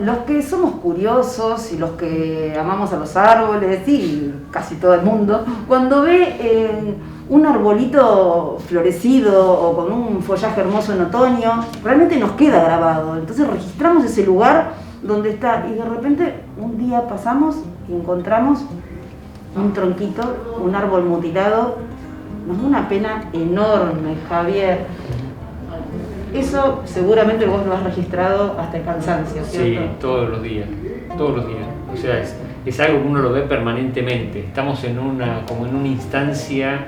los que somos curiosos y los que amamos a los árboles, y casi todo el mundo, cuando ve un arbolito florecido o con un follaje hermoso en otoño, realmente nos queda grabado. Entonces registramos ese lugar donde está, y de repente un día pasamos y encontramos un tronquito, un árbol mutilado. Nos da una pena enorme, Javier. Eso seguramente vos lo has registrado hasta el cansancio, ¿cierto? Sí, todos los días. O sea, es algo que uno lo ve permanentemente. Estamos como en una instancia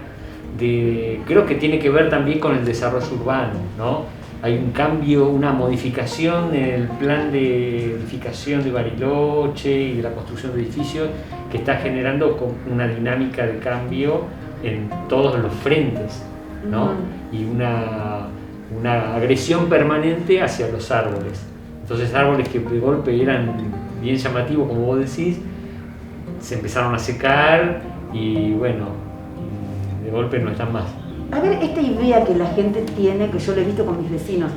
creo que tiene que ver también con el desarrollo urbano, ¿no? Hay un cambio, una modificación en el plan de edificación de Bariloche y de la construcción de edificios que está generando una dinámica de cambio en todos los frentes, ¿no? Y una agresión permanente hacia los árboles. Entonces árboles que de golpe eran bien llamativos, como vos decís, se empezaron a secar y bueno, de golpe no están más. A ver, esta idea que la gente tiene, que yo lo he visto con mis vecinos,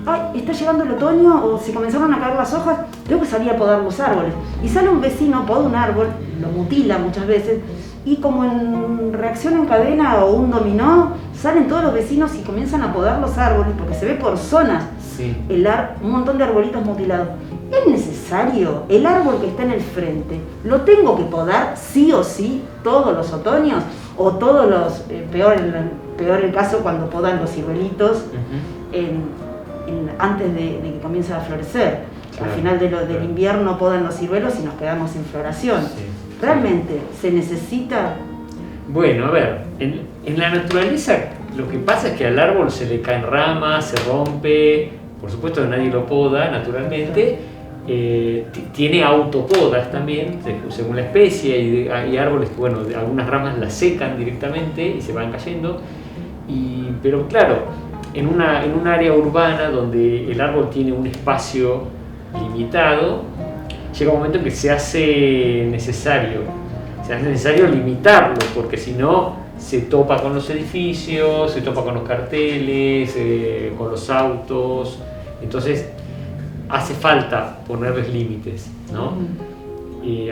ay, está llegando el otoño o se comenzaron a caer las hojas, tengo que salir a podar los árboles. Y sale un vecino, poda un árbol, lo mutila muchas veces, y como en reacción en cadena o un dominó, salen todos los vecinos y comienzan a podar los árboles, porque se ve por zonas sí. Un montón de arbolitos mutilados. ¿Es necesario el árbol que está en el frente? ¿Lo tengo que podar sí o sí todos los otoños? ¿O todos los, peor el caso cuando podan los ciruelitos antes de que comience a florecer? Claro, al final del invierno podan los ciruelos y nos quedamos sin floración. Sí. ¿Realmente se necesita? Bueno, a ver, en la naturaleza lo que pasa es que al árbol se le caen ramas, se rompe, por supuesto que nadie lo poda naturalmente, tiene autopodas también, según la especie, hay árboles que, bueno, algunas ramas las secan directamente y se van cayendo, pero claro, en un área urbana donde el árbol tiene un espacio limitado, llega un momento en que se hace necesario limitarlo, porque si no se topa con los edificios, se topa con los carteles, con los autos, entonces hace falta ponerles límites, ¿no?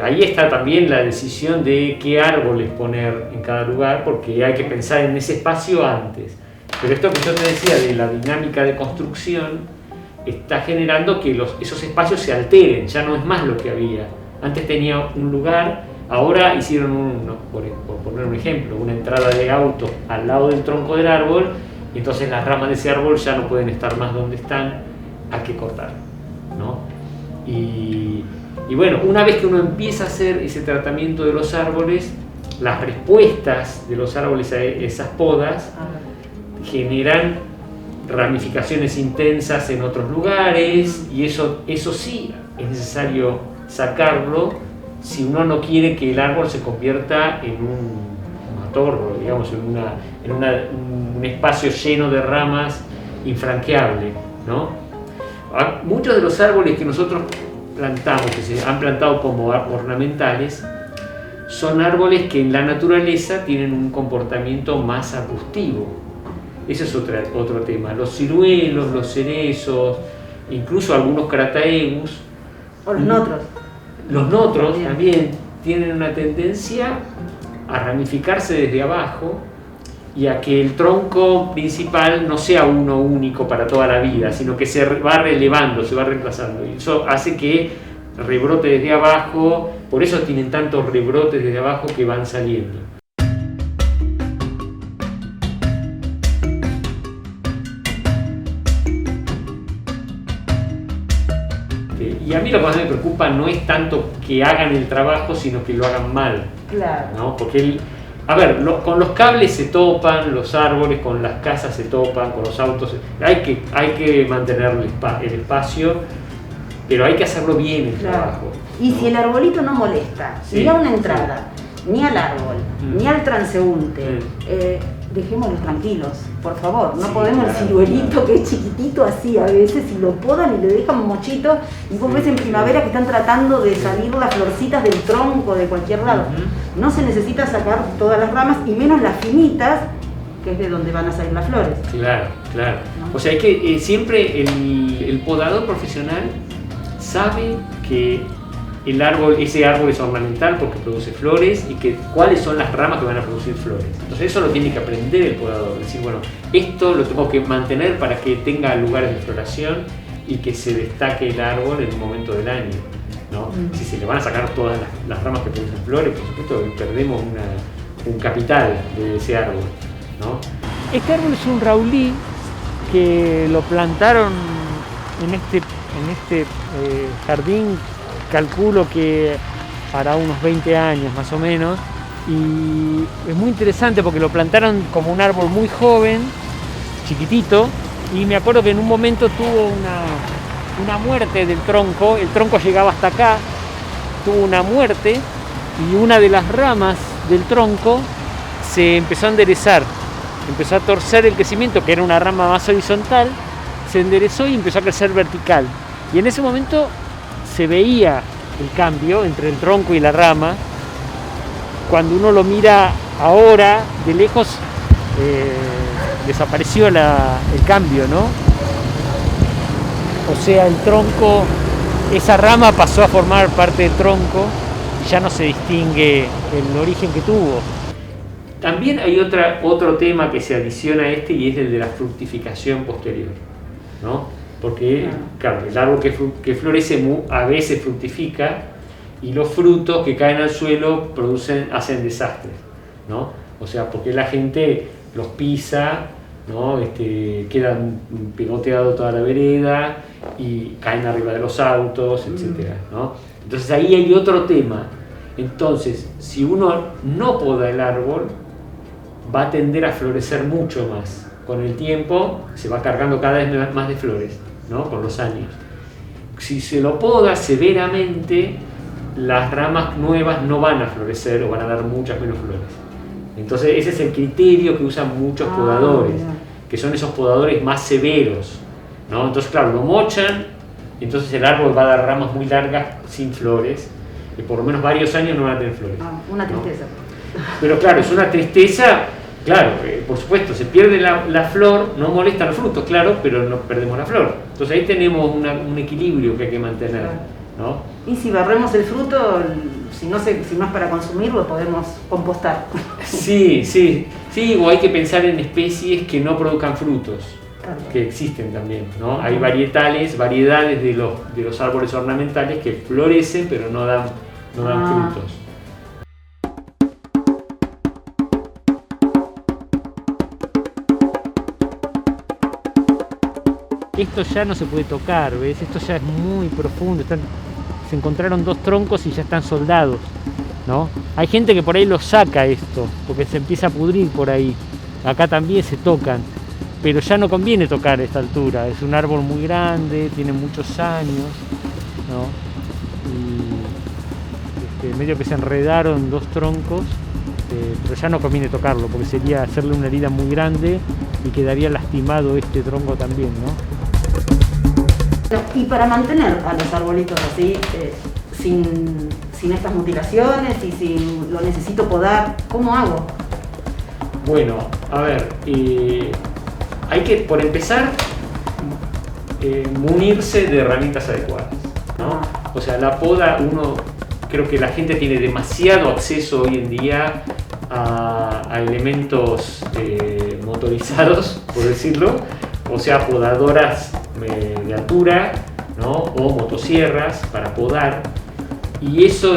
Ahí está también la decisión de qué árboles poner en cada lugar, porque hay que pensar en ese espacio antes. Pero esto que yo te decía de la dinámica de construcción está generando que esos espacios se alteren, ya no es más lo que había. Antes tenía un lugar, ahora hicieron, por poner un ejemplo, una entrada de auto al lado del tronco del árbol, y entonces las ramas de ese árbol ya no pueden estar más donde están, hay que cortar, ¿no? Y bueno, una vez que uno empieza a hacer ese tratamiento de los árboles, las respuestas de los árboles a esas podas generan ramificaciones intensas en otros lugares, y eso sí es necesario sacarlo si uno no quiere que el árbol se convierta en un matorro, digamos, en un espacio lleno de ramas infranqueable, ¿no? Muchos de los árboles que nosotros plantamos, que se han plantado como ornamentales, son árboles que en la naturaleza tienen un comportamiento más arbustivo. Ese es otro tema. Los ciruelos, los cerezos, incluso algunos crataegus. O los notros. Los notros también tienen una tendencia a ramificarse desde abajo y a que el tronco principal no sea uno único para toda la vida, sino que se va relevando, se va reemplazando. Y eso hace que rebrote desde abajo, por eso tienen tantos rebrotes desde abajo que van saliendo. Y a mí lo que más me preocupa no es tanto que hagan el trabajo, sino que lo hagan mal. Claro. ¿No? Porque con los cables se topan, los árboles, con las casas se topan, con los autos. Hay que mantener el espacio, pero hay que hacerlo bien el trabajo. Y ¿no? si el arbolito no molesta, ni a una entrada, ni al árbol, ni al transeúnte, dejémoslos tranquilos, por favor. No podemos el ciruelito que es chiquitito así a veces, y lo podan y le dejan mochito, y vos ves en primavera que están tratando de salir las florcitas del tronco de cualquier lado. No se necesita sacar todas las ramas, y menos las finitas, que es de donde van a salir las flores. Claro. ¿No? O sea, hay que siempre el podador profesional sabe que ese árbol es ornamental porque produce flores y cuáles son las ramas que van a producir flores. Entonces eso lo tiene que aprender el podador, decir, bueno, esto lo tengo que mantener para que tenga lugares de floración y que se destaque el árbol en un momento del año, ¿no? Si se le van a sacar todas las ramas que producen flores, por supuesto perdemos un capital de ese árbol, ¿no? Este árbol es un raulí que lo plantaron en este jardín, calculo que para unos 20 años más o menos, y es muy interesante porque lo plantaron como un árbol muy joven, chiquitito, y me acuerdo que en un momento tuvo una muerte del tronco, el tronco llegaba hasta acá, tuvo una muerte y una de las ramas del tronco se empezó a enderezar, empezó a torcer el crecimiento, que era una rama más horizontal, se enderezó y empezó a crecer vertical. Y en ese momento se veía el cambio entre el tronco y la rama. Cuando uno lo mira ahora de lejos, desapareció el cambio, ¿no? O sea, el tronco, esa rama pasó a formar parte del tronco y ya no se distingue el origen que tuvo. También hay otro tema que se adiciona a este y es el de la fructificación posterior, ¿no? Porque, claro, el árbol que florece a veces fructifica y los frutos que caen al suelo hacen desastres, ¿no? O sea, porque la gente los pisa, ¿no? Quedan picoteados toda la vereda y caen arriba de los autos, etc., ¿no? Entonces ahí hay otro tema. Entonces, si uno no poda el árbol, va a tender a florecer mucho más. Con el tiempo se va cargando cada vez más de flores, ¿no? Con los años. Si se lo poda severamente, las ramas nuevas no van a florecer o van a dar muchas menos flores. Entonces ese es el criterio que usan muchos podadores, que son esos podadores más severos, ¿no? Entonces, claro, lo mochan, y entonces el árbol va a dar ramas muy largas sin flores, y por lo menos varios años no van a tener flores. Una tristeza. ¿No? Pero claro, es una tristeza. Claro, por supuesto, se pierde la flor, no molestan los frutos, claro, pero no perdemos la flor. Entonces ahí tenemos un equilibrio que hay que mantener, ¿no? Y si barremos el fruto, si no es para consumirlo, podemos compostar. Sí, o hay que pensar en especies que no produzcan frutos, que existen también, ¿no? Hay variedades de los árboles ornamentales que florecen pero no dan frutos. Esto ya no se puede tocar, ¿ves? Esto ya es muy profundo. Se encontraron dos troncos y ya están soldados, ¿no? Hay gente que por ahí lo saca esto, porque se empieza a pudrir por ahí. Acá también se tocan, pero ya no conviene tocar a esta altura. Es un árbol muy grande, tiene muchos años, ¿no? Y medio que se enredaron dos troncos, pero ya no conviene tocarlo, porque sería hacerle una herida muy grande y quedaría lastimado este tronco también, ¿no? Y para mantener a los arbolitos así, sin estas mutilaciones y si lo necesito podar, ¿cómo hago? Bueno, a ver, hay que, por empezar, munirse de herramientas adecuadas, ¿no? O sea, la poda, creo que la gente tiene demasiado acceso hoy en día a elementos motorizados, por decirlo, o sea, podadoras de altura, ¿no? O motosierras para podar, y eso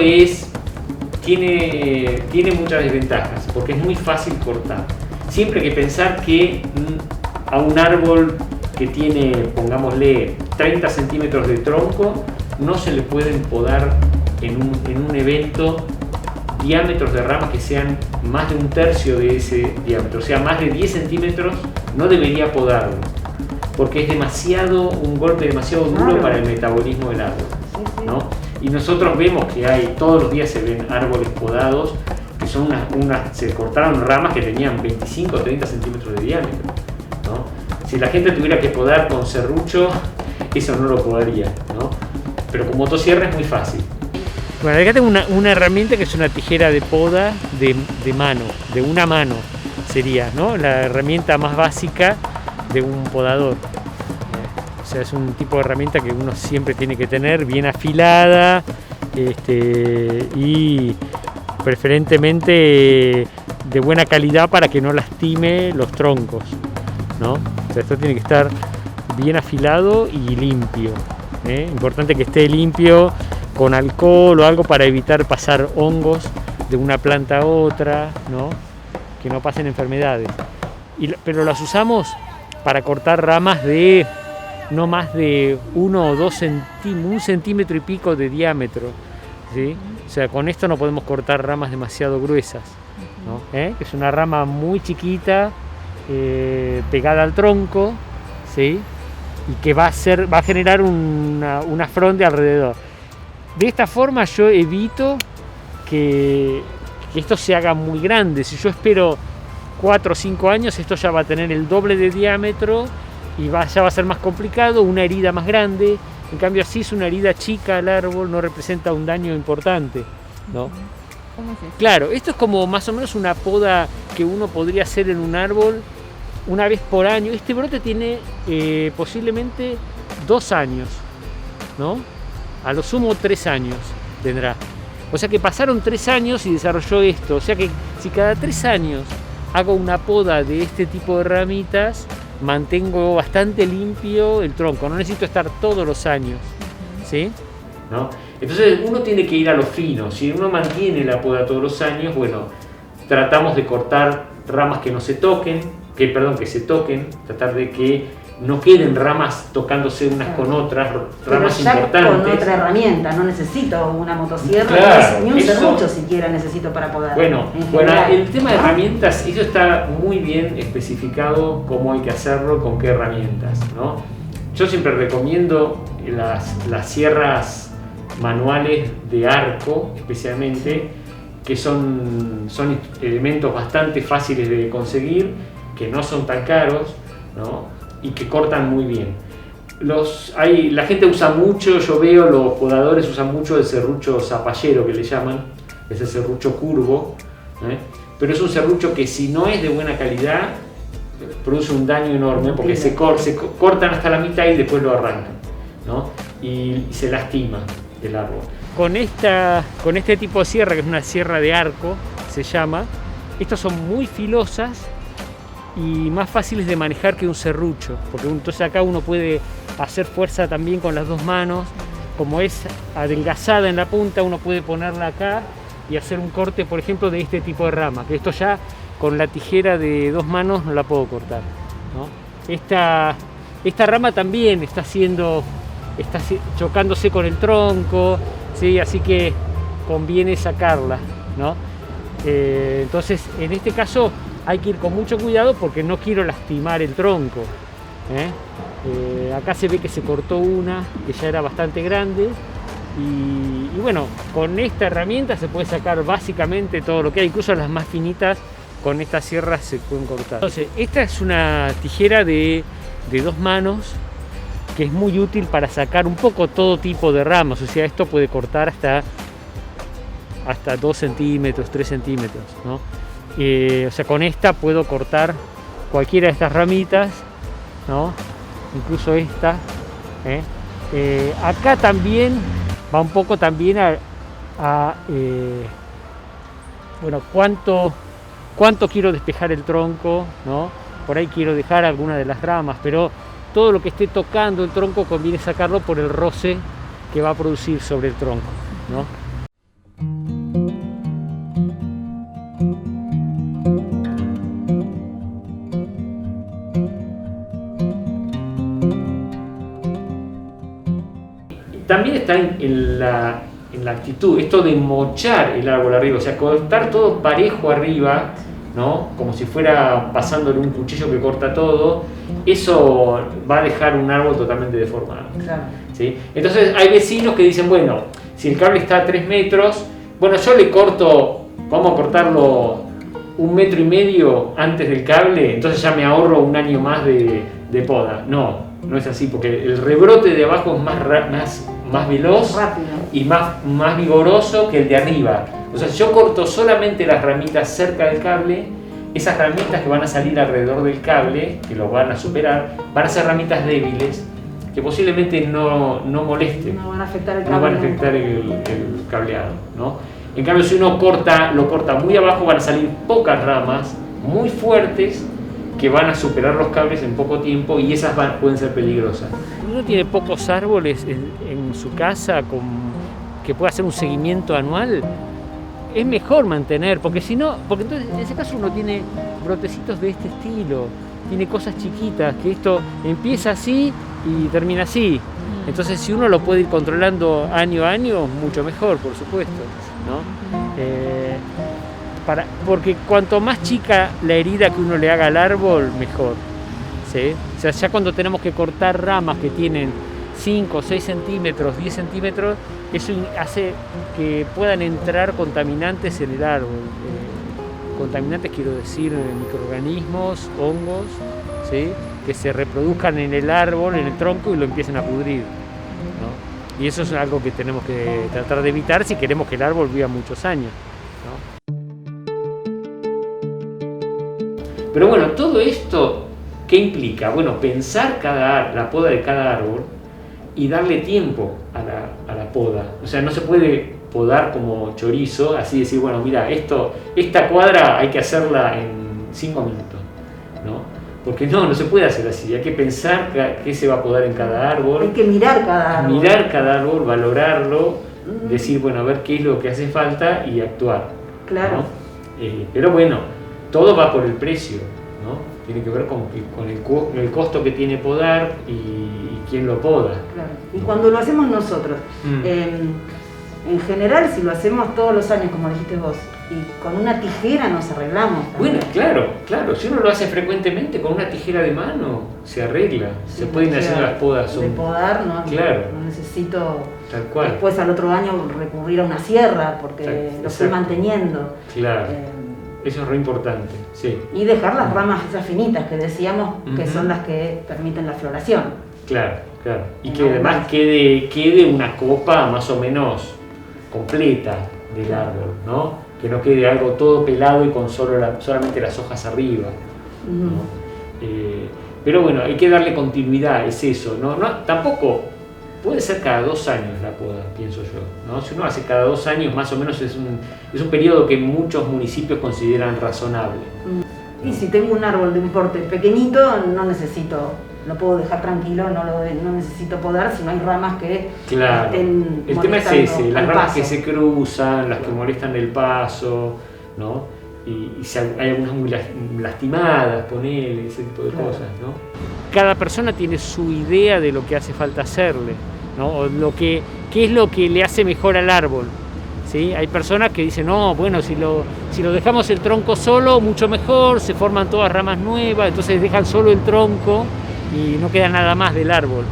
tiene muchas desventajas porque es muy fácil cortar. Siempre hay que pensar que a un árbol que tiene, pongámosle, 30 centímetros de tronco, no se le pueden podar en un evento diámetros de ramas que sean más de un tercio de ese diámetro, o sea, más de 10 centímetros no debería podarlo, porque es un golpe demasiado duro para el metabolismo del árbol, ¿no? Y nosotros vemos que todos los días se ven árboles podados que son se cortaron ramas que tenían 25 o 30 centímetros de diámetro, ¿no? Si la gente tuviera que podar con serrucho, eso no lo podaría, ¿no? Pero con motosierra es muy fácil. Bueno, acá tengo una herramienta que es una tijera de poda de mano, de una mano sería, ¿no? La herramienta más básica de un podador. sea, es un tipo de herramienta que uno siempre tiene que tener bien afilada, y preferentemente de buena calidad para que no lastime los troncos, ¿no? O sea, esto tiene que estar bien afilado y limpio, ¿eh? Importante que esté limpio con alcohol o algo para evitar pasar hongos de una planta a otra, ¿no? Que no pasen enfermedades. Pero las usamos para cortar ramas de no más de 1 o 2 centímetros, 1 centímetro y pico de diámetro, ¿sí? O sea, con esto no podemos cortar ramas demasiado gruesas, ¿no? Es una rama muy chiquita, pegada al tronco, ¿sí? Y que va a generar una fronde alrededor. De esta forma yo evito que esto se haga muy grande. Si yo espero 4 o 5 años, esto ya va a tener el doble de diámetro y ya va a ser más complicado, una herida más grande. En cambio, así es una herida chica al árbol, no representa un daño importante, ¿no? ¿Cómo es eso? Claro, esto es como más o menos una poda que uno podría hacer en un árbol una vez por año. Este brote tiene posiblemente 2 años, ¿no? A lo sumo 3 años tendrá. O sea que pasaron 3 años y desarrolló esto. O sea que si cada 3 años hago una poda de este tipo de ramitas, mantengo bastante limpio el tronco. No necesito estar todos los años, ¿sí? ¿No? Entonces uno tiene que ir a lo fino. Si uno mantiene la poda todos los años, bueno, tratamos de cortar ramas que no se toquen, que se toquen, tratar de que no queden ramas tocándose unas con otras, ramas pero ya importantes. con otra herramienta, no necesito una motosierra, Claro, ni un eso- serrucho siquiera necesito para podar. Bueno, en general. el tema de herramientas, eso está muy bien especificado cómo hay que hacerlo, con qué herramientas, ¿no? Yo siempre recomiendo las sierras manuales de arco, especialmente, que son elementos bastante fáciles de conseguir, que no son tan caros, ¿no? Y que cortan muy bien. La gente usa mucho, yo veo los podadores usan mucho el serrucho zapallero, que le llaman, ese serrucho curvo, ¿eh? Pero es un serrucho que, si no es de buena calidad, produce un daño enorme, porque se cortan hasta la mitad y después lo arrancan, ¿no? Y se lastima el árbol. Con este tipo de sierra, que es una sierra de arco, se llama, estas son muy filosas y más fáciles de manejar que un serrucho, porque entonces acá uno puede hacer fuerza también con las 2 manos. Como es adelgazada en la punta, uno puede ponerla acá y hacer un corte, por ejemplo, de este tipo de rama, que esto ya con la tijera de 2 manos no la puedo cortar, ¿no? Esta rama también está chocándose con el tronco, ¿sí? Así que conviene sacarla, ¿no? Entonces, en este caso hay que ir con mucho cuidado porque no quiero lastimar el tronco, ¿eh? Acá se ve que se cortó una que ya era bastante grande y bueno, con esta herramienta se puede sacar básicamente todo lo que hay, incluso las más finitas con estas sierras se pueden cortar. Entonces, esta es una tijera de 2 manos que es muy útil para sacar un poco todo tipo de ramas. O sea, esto puede cortar hasta 2 centímetros, 3 centímetros, ¿no? O sea, con esta puedo cortar cualquiera de estas ramitas, ¿no? Incluso esta, ¿eh? Acá también va un poco también bueno, cuánto quiero despejar el tronco, ¿no? Por ahí quiero dejar alguna de las ramas, pero todo lo que esté tocando el tronco conviene sacarlo por el roce que va a producir sobre el tronco, ¿no? También está en la actitud, esto de mochar el árbol arriba, o sea, cortar todo parejo arriba, ¿no? Como si fuera pasándole un cuchillo que corta todo. Eso va a dejar un árbol totalmente deformado, Claro. ¿sí? Entonces hay vecinos que dicen, bueno, si el cable está a 3 metros, bueno, yo le corto, vamos a cortarlo 1,5 metros antes del cable, entonces ya me ahorro un año más de poda. No es así, porque el rebrote de abajo es más veloz Rápido. y más vigoroso que el de arriba. O sea, si yo corto solamente las ramitas cerca del cable, esas ramitas que van a salir alrededor del cable, que lo van a superar, van a ser ramitas débiles que posiblemente no molesten, No van a afectar el no van a cable. afectar el cableado, ¿no? En cambio, si uno lo corta muy abajo, van a salir pocas ramas muy fuertes que van a superar los cables en poco tiempo y esas pueden ser peligrosas. Uno tiene pocos árboles en su casa que pueda hacer un seguimiento anual. Es mejor mantener, porque entonces en ese caso uno tiene brotecitos de este estilo, tiene cosas chiquitas, que esto empieza así y termina así. Entonces si uno lo puede ir controlando año a año, mucho mejor, por supuesto, ¿no? Porque cuanto más chica la herida que uno le haga al árbol, mejor, ¿sí? O sea, ya cuando tenemos que cortar ramas que tienen 5, 6 centímetros, 10 centímetros, eso hace que puedan entrar contaminantes en el árbol. Contaminantes quiero decir microorganismos, hongos, ¿sí? Que se reproduzcan en el árbol, en el tronco y lo empiecen a pudrir, ¿no? Y eso es algo que tenemos que tratar de evitar si queremos que el árbol viva muchos años, ¿no? Pero bueno, todo esto, ¿qué implica? Bueno, pensar la poda de cada árbol y darle tiempo a la poda. O sea, no se puede podar como chorizo, así decir, bueno, mira, esta cuadra hay que hacerla en 5 minutos, ¿no? Porque no se puede hacer así, hay que pensar qué se va a podar en cada árbol. Hay que mirar cada árbol. Mirar cada árbol, valorarlo, decir, bueno, a ver qué es lo que hace falta y actuar. Claro. ¿No? Pero bueno, todo va por el precio, ¿no? Tiene que ver con el costo que tiene podar y quién lo poda. Claro. Y cuando lo hacemos nosotros, en general, si lo hacemos todos los años, como dijiste vos, y con una tijera nos arreglamos también. Bueno, claro, si uno lo hace frecuentemente con una tijera de mano, se arregla, Sí, se pueden hacer las podas. De podar, ¿no? Claro. No necesito Tal cual. después al otro año recurrir a una sierra porque lo estoy Exacto. manteniendo. Claro, eso es re importante, sí. Y dejar las ramas esas finitas que decíamos que Ujú. son las que permiten la floración. Claro. Y En que además abundancia. quede una copa más o menos completa del árbol, ¿no? Que no quede algo todo pelado y con solamente las hojas arriba, ¿no? Pero bueno, hay que darle continuidad, es eso, ¿no? Tampoco puede ser cada 2 años la poda, pienso yo, ¿no? Si uno hace cada 2 años, más o menos es un periodo que muchos municipios consideran razonable. Y si tengo un árbol de un porte pequeñito, lo puedo dejar tranquilo, no necesito podar si no hay ramas que Claro, estén el tema es molestando ese, las al ramas paso. que se cruzan, las que molestan el paso, ¿no? Y si hay algunas muy lastimadas, ponele, ese tipo de Claro. cosas, ¿no? Cada persona tiene su idea de lo que hace falta hacerle, ¿no? O qué es lo que le hace mejor al árbol, ¿sí? Hay personas que dicen, no, bueno, si lo dejamos el tronco solo, mucho mejor, se forman todas ramas nuevas, entonces dejan solo el tronco y no queda nada más del árbol,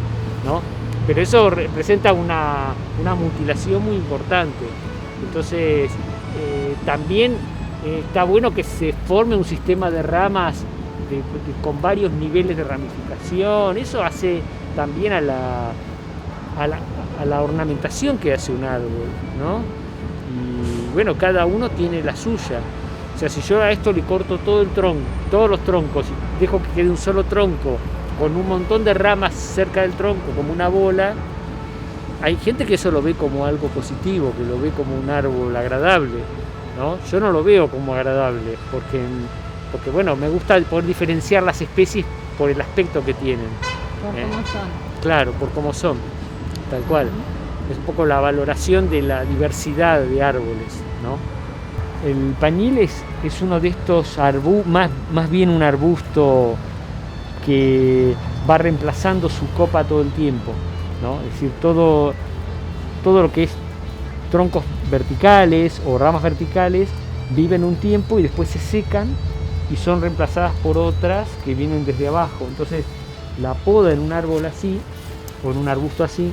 ¿no? Pero eso representa una mutilación muy importante. Entonces, también está bueno que se forme un sistema de ramas con varios niveles de ramificación. Eso hace también a la ornamentación que hace un árbol, ¿no? Y bueno, cada uno tiene la suya. O sea, si yo a esto le corto todo el tronco, todos los troncos, y dejo que quede un solo tronco con un montón de ramas cerca del tronco, como una bola, hay gente que eso lo ve como algo positivo, que lo ve como un árbol agradable, ¿no? Yo no lo veo como agradable, porque bueno, me gusta poder diferenciar las especies por el aspecto que tienen. Por cómo son. Claro, por cómo son, tal cual. Es un poco la valoración de la diversidad de árboles, ¿no? El pañil es uno de estos más bien un arbusto que va reemplazando su copa todo el tiempo, ¿no? Es decir, todo lo que es troncos verticales o ramas verticales viven un tiempo y después se secan y son reemplazadas por otras que vienen desde abajo. Entonces, la poda en un árbol así o en un arbusto así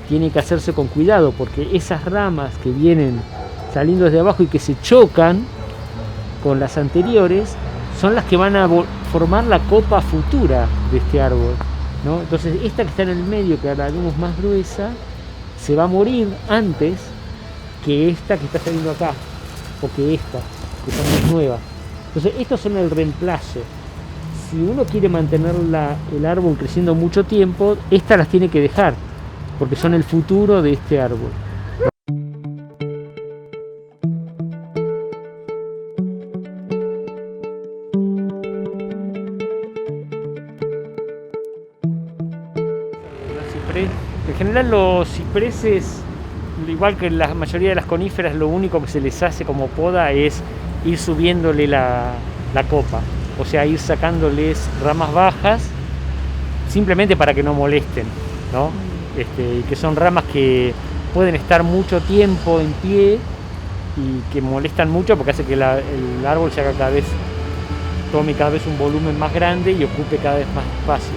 tiene que hacerse con cuidado, porque esas ramas que vienen saliendo desde abajo y que se chocan con las anteriores son las que van a formar la copa futura de este árbol, ¿no? Entonces esta que está en el medio, que la vemos más gruesa, se va a morir antes que esta que está saliendo acá, o que esta, que son más nuevas. Entonces estos son el reemplazo. si uno quiere mantener el árbol creciendo mucho tiempo, estas las tiene que dejar, porque son el futuro de este árbol. En general los cipreses, igual que la mayoría de las coníferas, lo único que se les hace como poda es ir subiéndole la copa, o sea, ir sacándoles ramas bajas, simplemente para que no molesten, ¿no? Que son ramas que pueden estar mucho tiempo en pie y que molestan mucho porque hace que el árbol se haga tome cada vez un volumen más grande y ocupe cada vez más espacio.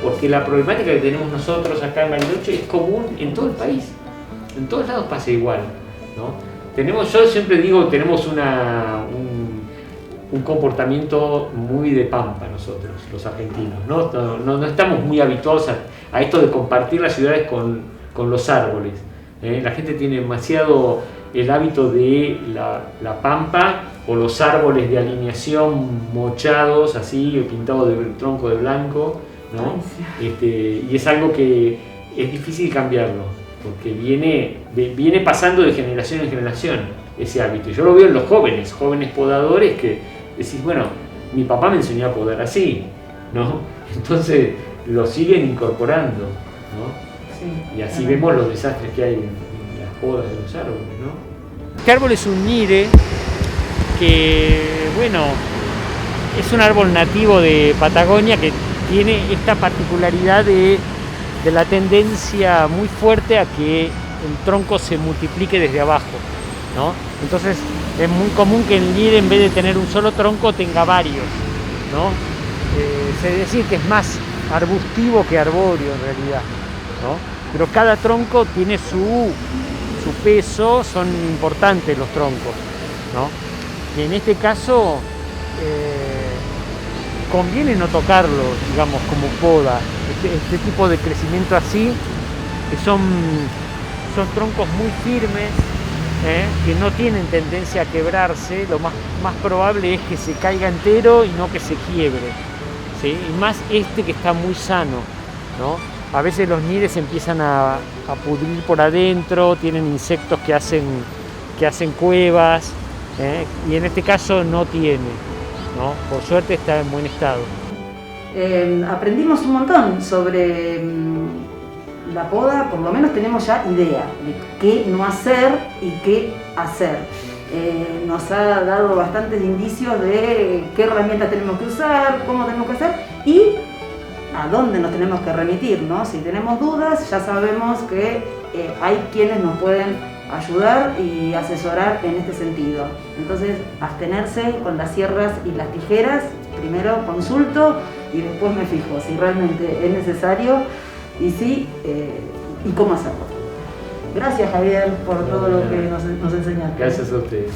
Porque la problemática que tenemos nosotros acá en Bariloche es común en todo el país. En todos lados pasa igual, ¿no? Yo siempre digo, tenemos un comportamiento muy de pampa nosotros, los argentinos, ¿no? No estamos muy habituados a esto de compartir las ciudades con los árboles. La gente tiene demasiado el hábito de la pampa o los árboles de alineación mochados, así, pintados de tronco de blanco, ¿no? Y es algo que es difícil cambiarlo, porque viene pasando de generación en generación ese hábito. Yo lo veo en los jóvenes podadores que decís, bueno, mi papá me enseñó a podar así, ¿no? Entonces lo siguen incorporando, ¿no? Sí, y así vemos los desastres que hay en las podas de los árboles, ¿no? Este árbol es un nire que, bueno, es un árbol nativo de Patagonia que tiene esta particularidad de la tendencia muy fuerte a que el tronco se multiplique desde abajo, ¿no? Entonces es muy común que el nire, en vez de tener un solo tronco, tenga varios, ¿no? Es decir, que es más arbustivo que arbóreo en realidad, ¿no? Pero cada tronco tiene su peso, son importantes los troncos, ¿no? Y en este caso conviene no tocarlo, digamos, como poda. Este tipo de crecimiento así, que son troncos muy firmes, que no tienen tendencia a quebrarse, lo más probable es que se caiga entero y no que se quiebre, ¿sí? Y más que está muy sano, ¿no? A veces los nires empiezan a pudrir por adentro, tienen insectos que hacen cuevas, y en este caso no tiene, ¿no? Por suerte está en buen estado. Aprendimos un montón sobre la poda, por lo menos tenemos ya idea de qué no hacer y qué hacer. Nos ha dado bastantes indicios de qué herramientas tenemos que usar, cómo tenemos que hacer y a dónde nos tenemos que remitir, ¿no? Si tenemos dudas, ya sabemos que hay quienes nos pueden ayudar y asesorar en este sentido. Entonces, abstenerse con las sierras y las tijeras, primero consulto y después me fijo si realmente es necesario y cómo hacerlo. Gracias, Javier, por todo lo que nos enseñaste. Gracias a ustedes.